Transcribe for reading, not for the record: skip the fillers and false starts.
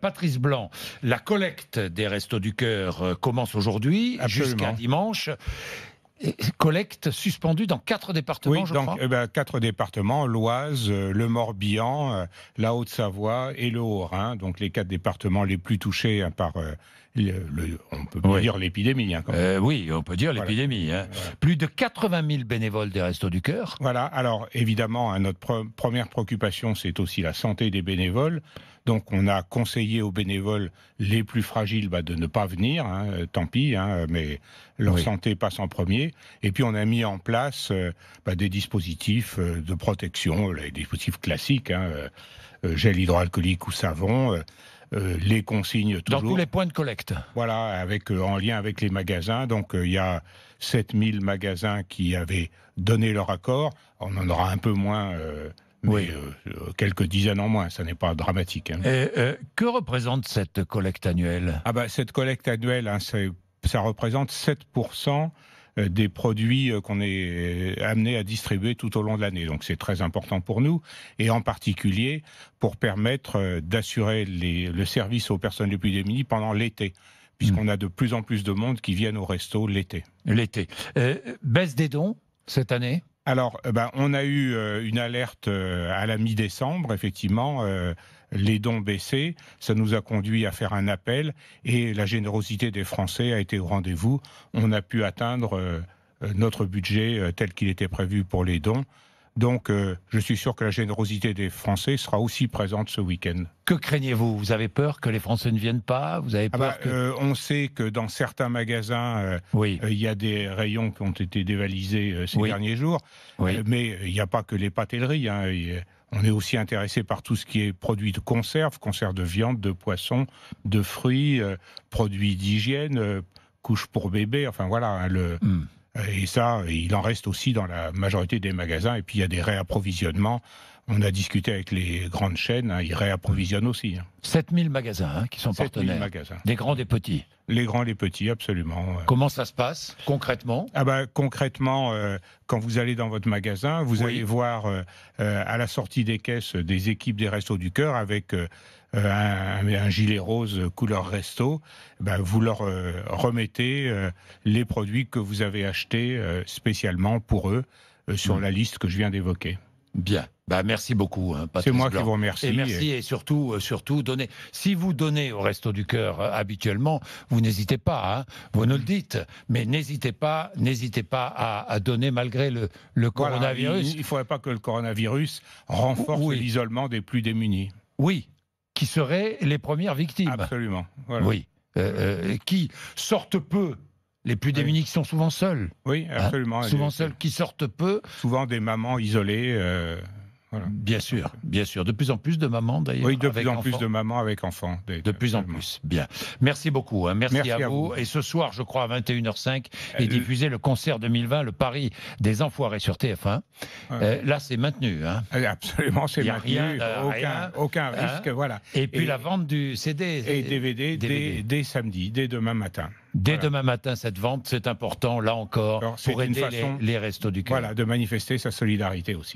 Patrice Blanc, la collecte des Restos du Cœur commence aujourd'hui jusqu'à dimanche. Collecte suspendue dans 4 départements, je crois. 4 départements, l'Oise, le Morbihan, la Haute-Savoie et le Haut-Rhin, donc les 4 départements les plus touchés par, on peut dire l'épidémie. Oui, on peut dire l'épidémie. Voilà. Plus de 80 000 bénévoles des Restos du Cœur. Voilà, alors évidemment, notre première préoccupation, c'est aussi la santé des bénévoles. Donc on a conseillé aux bénévoles les plus fragiles de ne pas venir, tant pis, mais leur santé passe en premier. Et puis on a mis en place des dispositifs de protection, les dispositifs classiques, gel hydroalcoolique ou savon, les consignes toujours. Dans tous les points de collecte. Voilà, en lien avec les magasins. Donc il y a 7000 magasins qui avaient donné leur accord. On en aura un peu moins... quelques dizaines en moins, ça n'est pas dramatique. Que représente cette collecte annuelle ? Cette collecte annuelle, ça représente 7% des produits qu'on est amené à distribuer tout au long de l'année. Donc c'est très important pour nous, et en particulier pour permettre d'assurer le service aux personnes les plus démunies pendant l'été, puisqu'on a de plus en plus de monde qui viennent au resto l'été. L'été. Baisse des dons cette année ? Alors, on a eu une alerte à la mi-décembre, effectivement, les dons baissaient, ça nous a conduit à faire un appel, et la générosité des Français a été au rendez-vous. On a pu atteindre notre budget tel qu'il était prévu pour les dons. Donc, je suis sûr que la générosité des Français sera aussi présente ce week-end. Que craignez-vous ? Vous avez peur que les Français ne viennent pas ? Vous avez peur on sait que dans certains magasins, il y a des rayons qui ont été dévalisés ces derniers jours. Mais il n'y a pas que les pâtes et le riz. On est aussi intéressé par tout ce qui est produits de conserve de viande, de poisson, de fruits, produits d'hygiène, couches pour bébé, enfin voilà, Et ça, il en reste aussi dans la majorité des magasins. Et puis, il y a des réapprovisionnements. On a discuté avec les grandes chaînes, ils réapprovisionnent aussi. 7000 magasins qui sont partenaires. Magasins. Des grands, des petits. Les grands, les petits, absolument. Comment ça se passe, concrètement ? Concrètement, quand vous allez dans votre magasin, vous allez voir à la sortie des caisses des équipes des Restos du Cœur avec... un gilet rose couleur resto, vous leur remettez les produits que vous avez achetés spécialement pour eux sur la liste que je viens d'évoquer. Bien. Merci beaucoup, Patrice C'est moi Blanc. qui vous remercie. Et merci, et surtout, donnez. Si vous donnez au Resto du Cœur habituellement, vous n'hésitez pas, vous nous le dites, mais n'hésitez pas à donner malgré le coronavirus. Il ne faudrait pas que le coronavirus renforce l'isolement des plus démunis. Oui. Qui seraient les premières victimes. Absolument. Voilà. Oui. Qui sortent peu. Les plus démunis qui sont souvent seuls. Oui, absolument. Souvent seuls, qui sortent peu. Souvent des mamans isolées. Voilà. Bien sûr. De plus en plus de mamans d'ailleurs. Oui, de plus en plus de mamans avec enfants. De plus en plus. Bien. Merci beaucoup. Merci à vous. Et ce soir, je crois, à 21h05, est diffusé le concert 2020, le Paris des Enfoirés sur TF1. Là, c'est maintenu. Absolument, c'est maintenu. Aucun risque. Voilà. Et puis la vente du CD et DVD. Dès samedi, dès demain matin. Dès demain matin, cette vente, c'est important, là encore, pour aider les Restos du Cœur. Voilà, de manifester sa solidarité aussi.